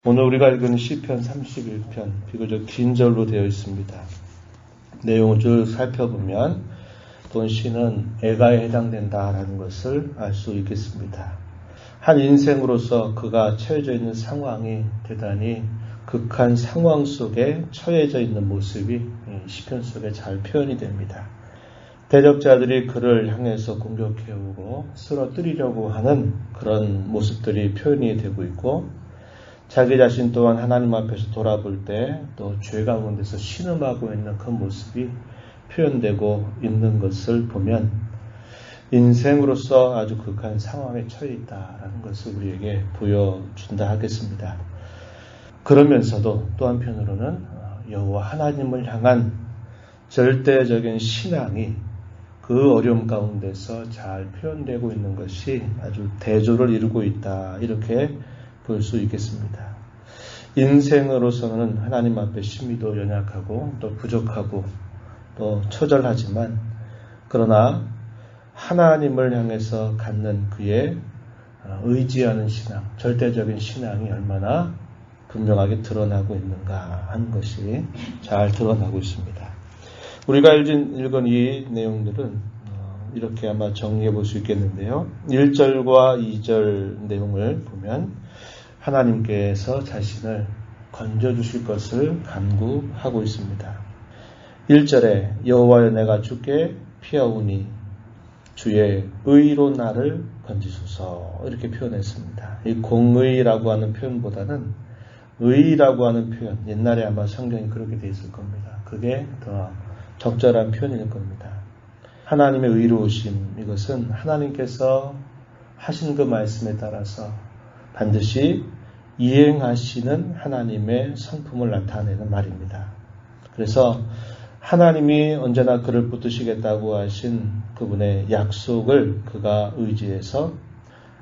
오늘 우리가 읽은 시편 31편, 비교적 긴 절로 되어 있습니다. 내용을 쭉 살펴보면 본 시는 애가에 해당된다라는 것을 알 수 있겠습니다. 한 인생으로서 그가 처해져 있는 상황이 대단히 극한 상황 속에 처해져 있는 모습이 시편 속에 잘 표현이 됩니다. 대적자들이 그를 향해서 공격해오고 쓰러뜨리려고 하는 그런 모습들이 표현이 되고 있고, 자기 자신 또한 하나님 앞에서 돌아볼 때 또 죄 가운데서 신음하고 있는 그 모습이 표현되고 있는 것을 보면 인생으로서 아주 극한 상황에 처해 있다라는 것을 우리에게 보여준다 하겠습니다. 그러면서도 또 한편으로는 여호와 하나님을 향한 절대적인 신앙이 그 어려움 가운데서 잘 표현되고 있는 것이 아주 대조를 이루고 있다, 이렇게 볼 수 있겠습니다. 인생으로서는 하나님 앞에 심히도 연약하고 또 부족하고 또 처절하지만, 그러나 하나님을 향해서 갖는 그의 의지하는 신앙, 절대적인 신앙이 얼마나 분명하게 드러나고 있는가 하는 것이 잘 드러나고 있습니다. 우리가 읽은 이 내용들은 이렇게 아마 정리해 볼 수 있겠는데요. 1절과 2절 내용을 보면 하나님께서 자신을 건져주실 것을 간구하고 있습니다. 1절에 여호와여 내가 주께 피하오니 주의 의로 나를 건지소서, 이렇게 표현했습니다. 이 공의라고 하는 표현보다는 의라고 하는 표현, 옛날에 아마 성경이 그렇게 되어 있을 겁니다. 그게 더 적절한 표현일 겁니다. 하나님의 의로우심, 이것은 하나님께서 하신 그 말씀에 따라서 반드시 이행하시는 하나님의 성품을 나타내는 말입니다. 그래서 하나님이 언제나 그를 붙드시겠다고 하신 그분의 약속을 그가 의지해서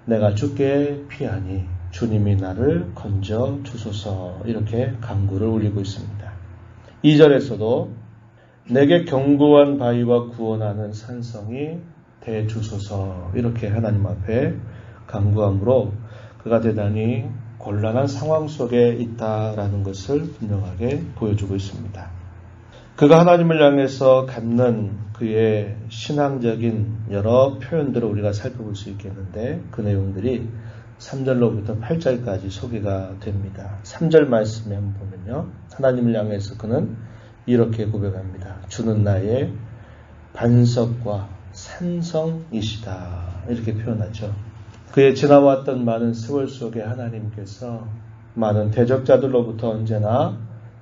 내가 주께 피하니 주님이 나를 건져 주소서, 이렇게 간구를 올리고 있습니다. 2절에서도 내게 견고한 바위와 구원하는 산성이 대주소서, 이렇게 하나님 앞에 간구함으로 그가 대단히 곤란한 상황 속에 있다라는 것을 분명하게 보여주고 있습니다. 그가 하나님을 향해서 갖는 그의 신앙적인 여러 표현들을 우리가 살펴볼 수 있겠는데, 그 내용들이 3절로부터 8절까지 소개가 됩니다. 3절 말씀에 한번 보면요, 하나님을 향해서 그는 이렇게 고백합니다. 주는 나의 반석과 산성이시다, 이렇게 표현하죠. 그의 지나왔던 많은 세월 속에 하나님께서 많은 대적자들로부터 언제나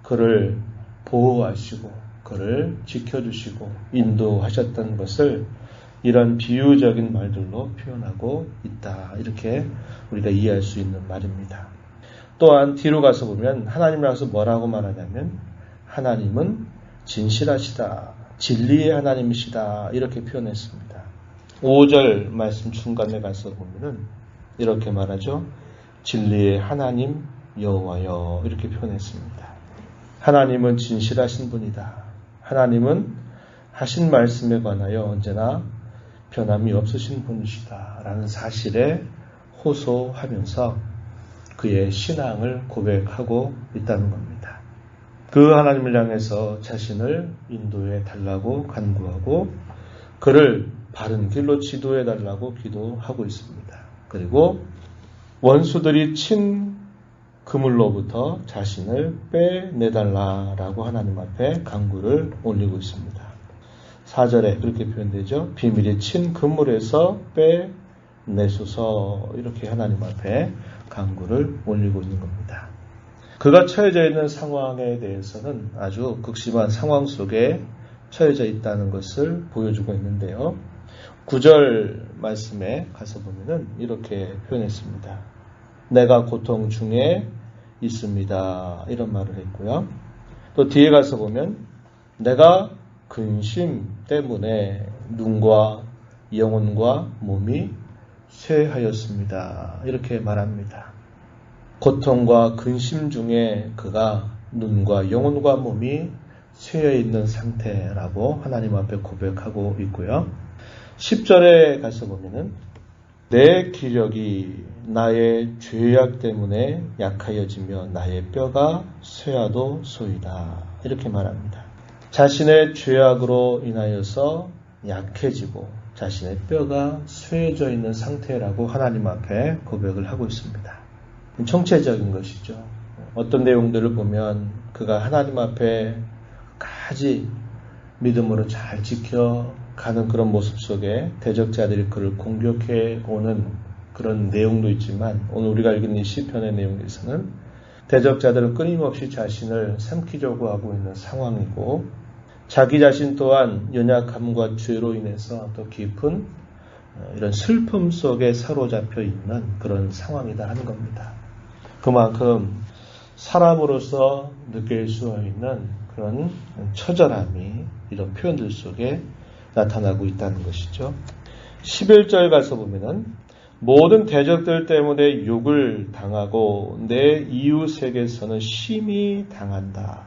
그를 보호하시고 그를 지켜주시고 인도하셨던 것을 이런 비유적인 말들로 표현하고 있다, 이렇게 우리가 이해할 수 있는 말입니다. 또한 뒤로 가서 보면 하나님을 향해서 뭐라고 말하냐면 하나님은 진실하시다, 진리의 하나님이시다, 이렇게 표현했습니다. 5절 말씀 중간에 가서 보면은 이렇게 말하죠. 진리의 하나님 여호와여, 이렇게 표현했습니다. 하나님은 진실하신 분이다. 하나님은 하신 말씀에 관하여 언제나 변함이 없으신 분이시다 라는 사실에 호소하면서 그의 신앙을 고백하고 있다는 겁니다. 그 하나님을 향해서 자신을 인도해 달라고 간구하고 그를 바른 길로 지도해 달라고 기도하고 있습니다. 그리고 원수들이 친 그물로부터 자신을 빼내달라라고 하나님 앞에 간구를 올리고 있습니다. 4절에 그렇게 표현되죠. 비밀이 친 그물에서 빼내소서, 이렇게 하나님 앞에 간구를 올리고 있는 겁니다. 그가 처해져 있는 상황에 대해서는 아주 극심한 상황 속에 처해져 있다는 것을 보여주고 있는데요. 9절 말씀에 가서 보면은 이렇게 표현했습니다. 내가 고통 중에 있습니다, 이런 말을 했고요. 또 뒤에 가서 보면 내가 근심 때문에 눈과 영혼과 몸이 쇠하였습니다, 이렇게 말합니다. 고통과 근심 중에 그가 눈과 영혼과 몸이 쇠해 있는 상태라고 하나님 앞에 고백하고 있고요. 10절에 가서 보면은 내 기력이 나의 죄악 때문에 약하여지며 나의 뼈가 쇠하도 소이다. 이렇게 말합니다. 자신의 죄악으로 인하여서 약해지고 자신의 뼈가 쇠해져 있는 상태라고 하나님 앞에 고백을 하고 있습니다. 총체적인 것이죠. 어떤 내용들을 보면 그가 하나님 앞에 까지 믿음으로 잘 지켜가는 그런 모습 속에 대적자들이 그를 공격해 오는 그런 내용도 있지만 오늘 우리가 읽은 이 시편의 내용에서는 대적자들은 끊임없이 자신을 삼키려고 하고 있는 상황이고 자기 자신 또한 연약함과 죄로 인해서 또 깊은 이런 슬픔 속에 사로잡혀 있는 그런 상황이다 하는 겁니다. 그만큼 사람으로서 느낄 수 있는 그런 처절함이 이런 표현들 속에 나타나고 있다는 것이죠. 11절 가서 보면은 모든 대적들 때문에 욕을 당하고 내 이웃에게서는 심히 당한다.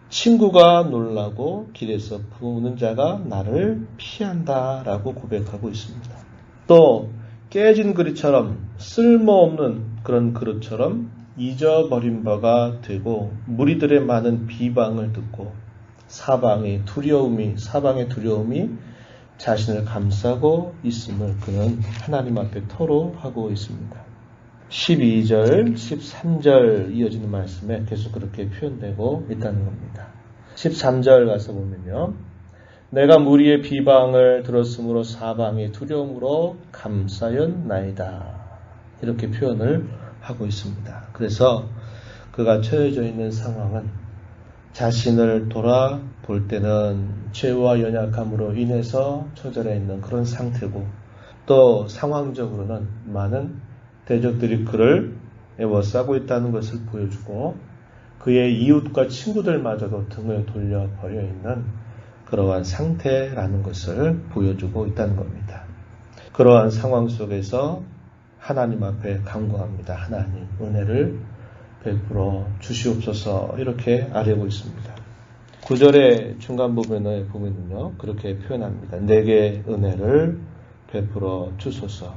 친구가 놀라고 길에서 부르는 자가 나를 피한다 라고 고백하고 있습니다. 또 깨진 그릇처럼 쓸모없는 그런 그릇처럼 잊어버린 바가 되고 무리들의 많은 비방을 듣고 사방의 두려움이 자신을 감싸고 있음을 그는 하나님 앞에 토로하고 있습니다. 12절, 13절 이어지는 말씀에 계속 그렇게 표현되고 있다는 겁니다. 13절 가서 보면요. 내가 무리의 비방을 들었으므로 사방의 두려움으로 감싸였나이다. 이렇게 표현을 하고 있습니다. 그래서 그가 처해져 있는 상황은 자신을 돌아볼 때는 죄와 연약함으로 인해서 처절해 있는 그런 상태고 또 상황적으로는 많은 대적들이 그를 애워싸고 있다는 것을 보여주고 그의 이웃과 친구들마저도 등을 돌려버려 있는 그러한 상태라는 것을 보여주고 있다는 겁니다. 그러한 상황 속에서 하나님 앞에 간구합니다. 하나님 은혜를 베풀어 주시옵소서 이렇게 아뢰고 있습니다. 9절의 중간 부분에 보면요 그렇게 표현합니다. 내게 은혜를 베풀어 주소서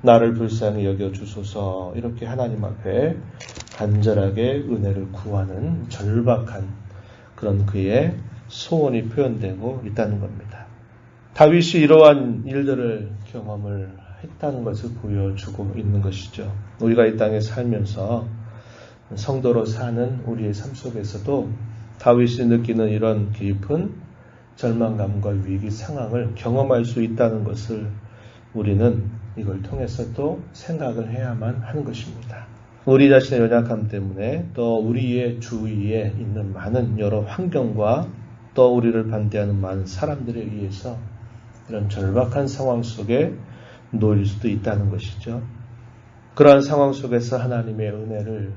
나를 불쌍히 여겨 주소서 이렇게 하나님 앞에 간절하게 은혜를 구하는 절박한 그런 그의 소원이 표현되고 있다는 겁니다. 다윗이 이러한 일들을 경험을 했다는 것을 보여주고 있는 것이죠. 우리가 이 땅에 살면서 성도로 사는 우리의 삶 속에서도 다윗이 느끼는 이런 깊은 절망감과 위기 상황을 경험할 수 있다는 것을 우리는 이걸 통해서 또 생각을 해야만 하는 것입니다. 우리 자신의 연약함 때문에 또 우리의 주위에 있는 많은 여러 환경과 또 우리를 반대하는 많은 사람들에 의해서 이런 절박한 상황 속에 놓일 수도 있다는 것이죠. 그러한 상황 속에서 하나님의 은혜를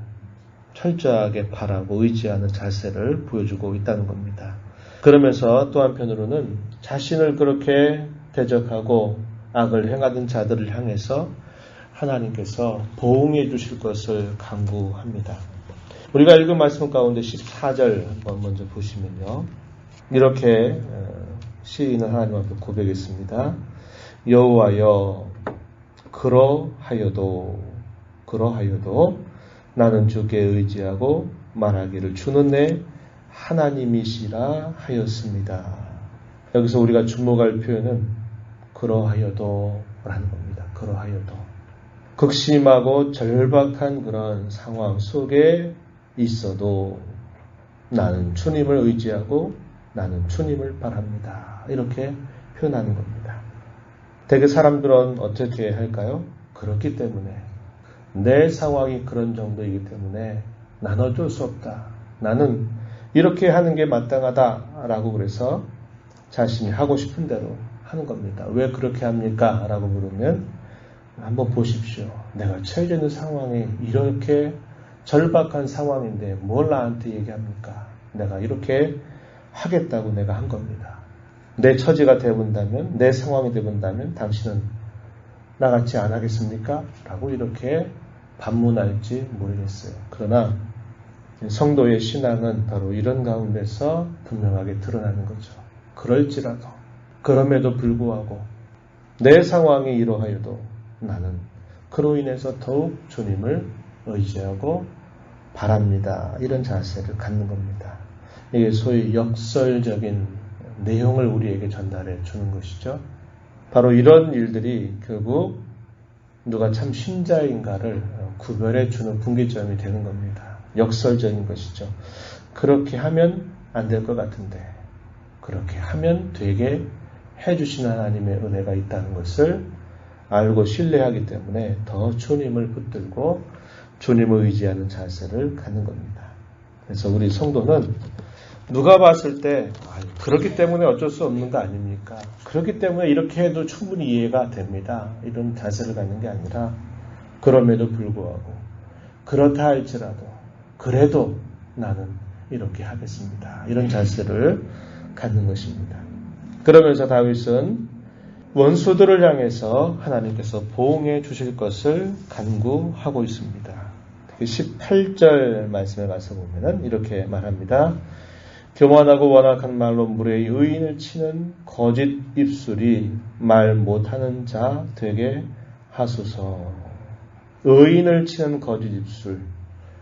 철저하게 바라고 의지하는 자세를 보여주고 있다는 겁니다. 그러면서 또 한편으로는 자신을 그렇게 대적하고 악을 행하던 자들을 향해서 하나님께서 보응해 주실 것을 간구합니다. 우리가 읽은 말씀 가운데 14절 한번 먼저 보시면요. 이렇게 시인은 하나님 앞에 고백했습니다. 여호와여 그러하여도 나는 주께 의지하고 말하기를 주는 내 하나님이시라 하였습니다. 여기서 우리가 주목할 표현은 그러하여도 라는 겁니다. 그러하여도 극심하고 절박한 그런 상황 속에 있어도 나는 주님을 의지하고 나는 주님을 바랍니다. 이렇게 표현하는 겁니다. 대개 사람들은 어떻게 할까요? 그렇기 때문에 내 상황이 그런 정도이기 때문에 나는 어쩔 수 없다. 나는 이렇게 하는 게 마땅하다라고 그래서 자신이 하고 싶은 대로 하는 겁니다. 왜 그렇게 합니까? 라고 물으면 한번 보십시오. 내가 처해져 있는 상황이 이렇게 절박한 상황인데 뭘 나한테 얘기합니까? 내가 이렇게 하겠다고 내가 한 겁니다. 내 처지가 되본다면 내 상황이 되본다면 당신은 나같이 안 하겠습니까? 라고 이렇게 반문할지 모르겠어요. 그러나 성도의 신앙은 바로 이런 가운데서 분명하게 드러나는 거죠. 그럴지라도 그럼에도 불구하고 내 상황이 이러하여도 나는 그로 인해서 더욱 주님을 의지하고 바랍니다. 이런 자세를 갖는 겁니다. 이게 소위 역설적인 내용을 우리에게 전달해 주는 것이죠. 바로 이런 일들이 결국 누가 참 신자인가를 구별해 주는 분기점이 되는 겁니다. 역설적인 것이죠. 그렇게 하면 안 될 것 같은데 그렇게 하면 되게 해주시는 하나님의 은혜가 있다는 것을 알고 신뢰하기 때문에 더 주님을 붙들고 주님을 의지하는 자세를 갖는 겁니다. 그래서 우리 성도는 누가 봤을 때 그렇기 때문에 어쩔 수 없는 거 아닙니까? 그렇기 때문에 이렇게 해도 충분히 이해가 됩니다. 이런 자세를 갖는 게 아니라 그럼에도 불구하고 그렇다 할지라도 그래도 나는 이렇게 하겠습니다. 이런 자세를 갖는 것입니다. 그러면서 다윗은 원수들을 향해서 하나님께서 보응해 주실 것을 간구하고 있습니다. 18절 말씀에 가서 보면은 이렇게 말합니다. 교만하고 완악한 말로 무례히 의인을 치는 거짓 입술이 말 못하는 자 되게 하소서. 의인을 치는 거짓 입술,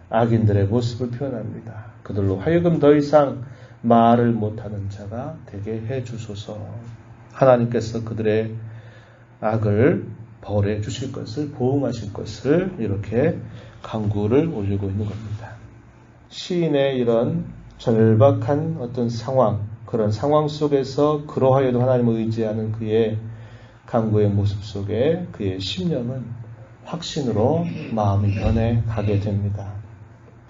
악인들의 모습을 표현합니다. 그들로 하여금 더 이상 말을 못하는 자가 되게 해주소서. 하나님께서 그들의 악을 벌해 주실 것을, 보응하실 것을 이렇게 간구를 올리고 있는 겁니다. 시인의 이런 절박한 어떤 상황, 그런 상황 속에서 그러하여도 하나님을 의지하는 그의 간구의 모습 속에 그의 심령은 확신으로 마음이 변해가게 됩니다.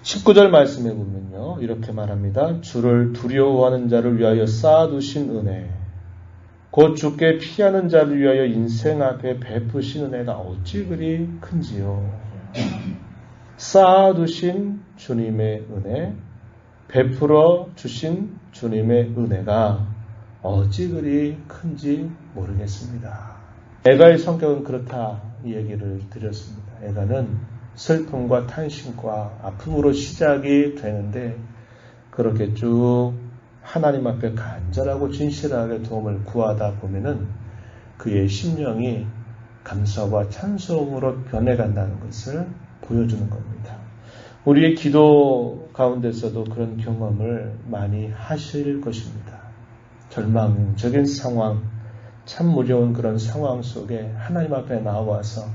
19절 말씀에 보면요, 이렇게 말합니다. 주를 두려워하는 자를 위하여 쌓아두신 은혜, 곧 주께 피하는 자를 위하여 인생 앞에 베푸신 은혜가 어찌 그리 큰지요. 쌓아두신 주님의 은혜, 베풀어 주신 주님의 은혜가 어찌 그리 큰지 모르겠습니다. 애가의 성격은 그렇다 이 얘기를 드렸습니다. 애가는 슬픔과 탄심과 아픔으로 시작이 되는데 그렇게 쭉 하나님 앞에 간절하고 진실하게 도움을 구하다 보면은 그의 심령이 감사와 찬송으로 변해간다는 것을 보여주는 겁니다. 우리의 기도 가운데서도 그런 경험을 많이 하실 것입니다. 절망적인 상황, 참 무서운 그런 상황 속에 하나님 앞에 나와서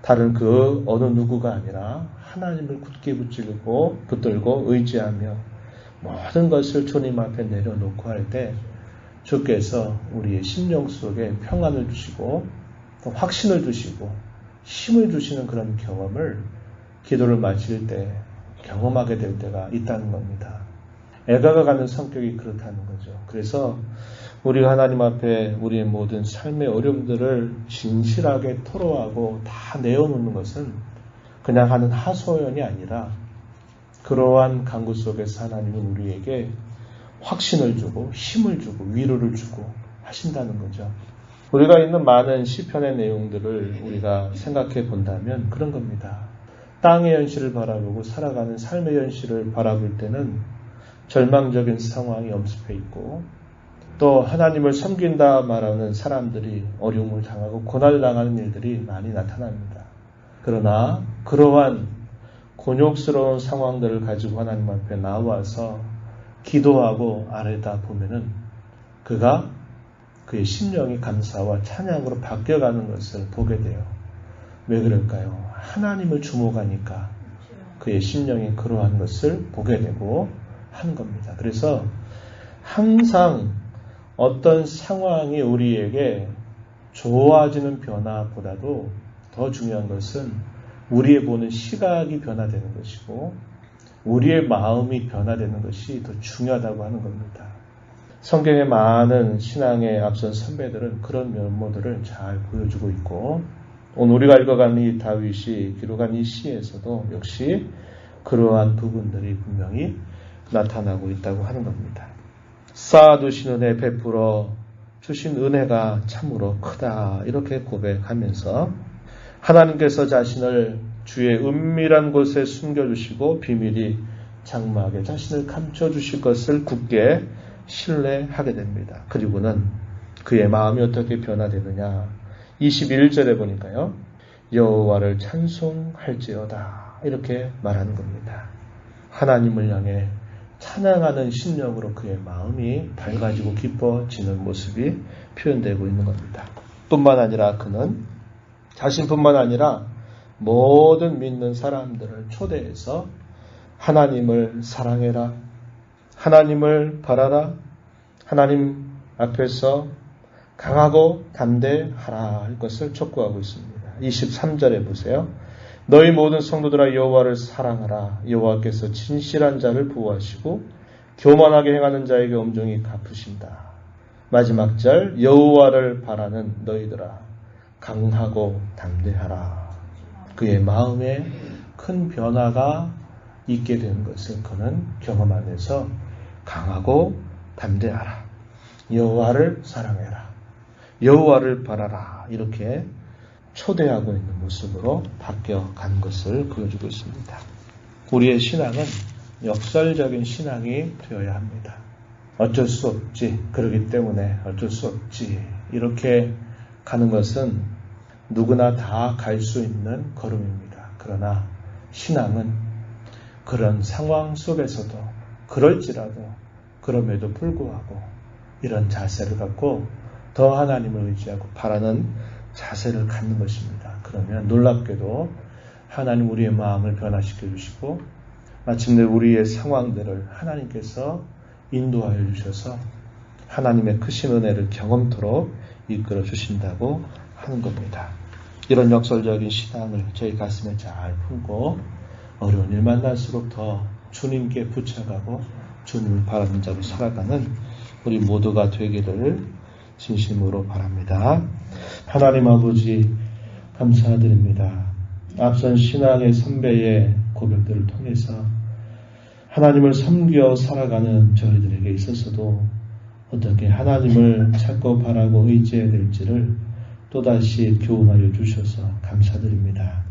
다른 그 어느 누구가 아니라 하나님을 굳게 붙들고 의지하며 모든 것을 주님 앞에 내려놓고 할 때 주께서 우리의 심령 속에 평안을 주시고 또 확신을 주시고 힘을 주시는 그런 경험을 기도를 마칠 때 경험하게 될 때가 있다는 겁니다. 애가가 가는 성격이 그렇다는 거죠. 그래서 우리가 하나님 앞에 우리의 모든 삶의 어려움들을 진실하게 토로하고 다 내어놓는 것은 그냥 하는 하소연이 아니라 그러한 간구 속에서 하나님은 우리에게 확신을 주고 힘을 주고 위로를 주고 하신다는 거죠. 우리가 있는 많은 시편의 내용들을 우리가 생각해 본다면 그런 겁니다. 땅의 현실을 바라보고 살아가는 삶의 현실을 바라볼 때는 절망적인 상황이 엄습해 있고 또 하나님을 섬긴다 말하는 사람들이 어려움을 당하고 고난을 당하는 일들이 많이 나타납니다. 그러나 그러한 곤욕스러운 상황들을 가지고 하나님 앞에 나와서 기도하고 아뢰다 보면은 그가 그의 심령이 감사와 찬양으로 바뀌어가는 것을 보게 돼요. 왜 그럴까요? 하나님을 주목하니까 그의 심령이 그러한 것을 보게 되고 하는 겁니다. 그래서 항상 어떤 상황이 우리에게 좋아지는 변화보다도 더 중요한 것은 우리의 보는 시각이 변화되는 것이고 우리의 마음이 변화되는 것이 더 중요하다고 하는 겁니다. 성경의 많은 신앙의 앞선 선배들은 그런 면모들을 잘 보여주고 있고 오늘 우리가 읽어가는 이 다윗이 기록한 이 시에서도 역시 그러한 부분들이 분명히 나타나고 있다고 하는 겁니다. 쌓아두신 은혜 베풀어 주신 은혜가 참으로 크다 이렇게 고백하면서 하나님께서 자신을 주의 은밀한 곳에 숨겨주시고 비밀이 장막에 자신을 감춰주실 것을 굳게 신뢰하게 됩니다. 그리고는 그의 마음이 어떻게 변화되느냐 21절에 보니까요. 여호와를 찬송할지어다. 이렇게 말하는 겁니다. 하나님을 향해 찬양하는 심령으로 그의 마음이 밝아지고 기뻐지는 모습이 표현되고 있는 겁니다. 뿐만 아니라 그는 자신뿐만 아니라 모든 믿는 사람들을 초대해서 하나님을 사랑해라, 하나님을 바라라, 하나님 앞에서 강하고 담대하라 할 것을 촉구하고 있습니다. 23절에 보세요. 너희 모든 성도들아 여호와를 사랑하라. 여호와께서 진실한 자를 보호하시고 교만하게 행하는 자에게 엄중히 갚으신다. 마지막 절 여호와를 바라는 너희들아 강하고 담대하라. 그의 마음에 큰 변화가 있게 된 것을 그는 경험하면서 강하고 담대하라. 여호와를 사랑해라. 여호와를 바라라. 이렇게 초대하고 있는 모습으로 바뀌어간 것을 보여주고 있습니다. 우리의 신앙은 역설적인 신앙이 되어야 합니다. 어쩔 수 없지. 그러기 때문에 어쩔 수 없지. 이렇게 가는 것은 누구나 다 갈 수 있는 걸음입니다. 그러나 신앙은 그런 상황 속에서도 그럴지라도 그럼에도 불구하고 이런 자세를 갖고 더 하나님을 의지하고 바라는 자세를 갖는 것입니다. 그러면 놀랍게도 하나님 우리의 마음을 변화시켜 주시고 마침내 우리의 상황들을 하나님께서 인도하여 주셔서 하나님의 크신 은혜를 경험토록 이끌어 주신다고 하는 겁니다. 이런 역설적인 신앙을 저희 가슴에 잘 품고 어려운 일 만날수록 더 주님께 붙여가고 주님을 바라는 자로 살아가는 우리 모두가 되기를 진심으로 바랍니다. 하나님 아버지 감사드립니다. 앞선 신앙의 선배의 고백들을 통해서 하나님을 섬겨 살아가는 저희들에게 있어서도 어떻게 하나님을 찾고 바라고 의지해야 될지를 또다시 교훈하여 주셔서 감사드립니다.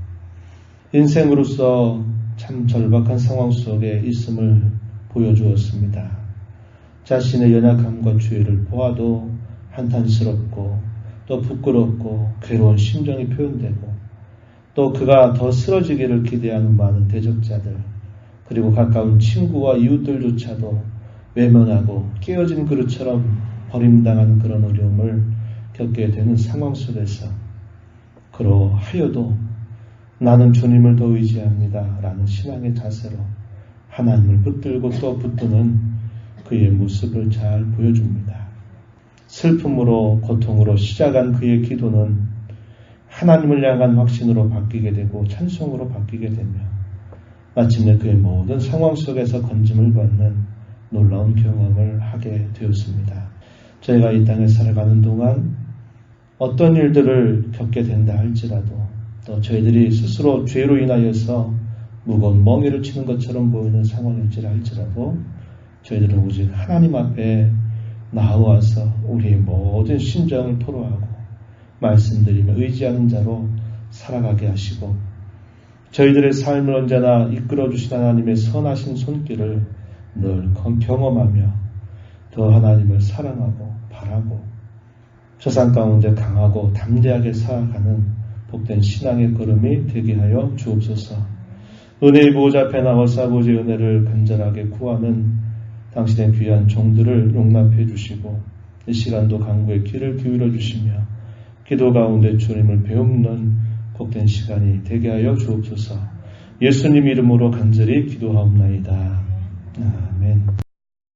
인생으로서 참 절박한 상황 속에 있음을 보여주었습니다. 자신의 연약함과 죄를 보아도 한탄스럽고 또 부끄럽고 괴로운 심정이 표현되고 또 그가 더 쓰러지기를 기대하는 많은 대적자들 그리고 가까운 친구와 이웃들조차도 외면하고 깨어진 그릇처럼 버림당하는 그런 어려움을 겪게 되는 상황 속에서 그러하여도 나는 주님을 더 의지합니다 라는 신앙의 자세로 하나님을 붙들고 또 붙드는 그의 모습을 잘 보여줍니다. 슬픔으로 고통으로 시작한 그의 기도는 하나님을 향한 확신으로 바뀌게 되고 찬송으로 바뀌게 되며 마침내 그의 모든 상황 속에서 건짐을 받는 놀라운 경험을 하게 되었습니다. 저희가 이 땅에 살아가는 동안 어떤 일들을 겪게 된다 할지라도 또 저희들이 스스로 죄로 인하여서 무거운 멍에를 치는 것처럼 보이는 상황일지라 할지라도 저희들은 오직 하나님 앞에 나와서 우리의 모든 심정을 토로하고 말씀드리며 의지하는 자로 살아가게 하시고 저희들의 삶을 언제나 이끌어주신 하나님의 선하신 손길을 늘 경험하며 더 하나님을 사랑하고 바라고 세상 가운데 강하고 담대하게 살아가는 복된 신앙의 걸음이 되게 하여 주옵소서. 은혜의 보호자 앞에 나와서 아버지의 은혜를 간절하게 구하는 당신의 귀한 종들을 용납해 주시고 이 시간도 간구의 귀를 기울여 주시며 기도 가운데 주님을 배우는 복된 시간이 되게 하여 주옵소서. 예수님 이름으로 간절히 기도하옵나이다.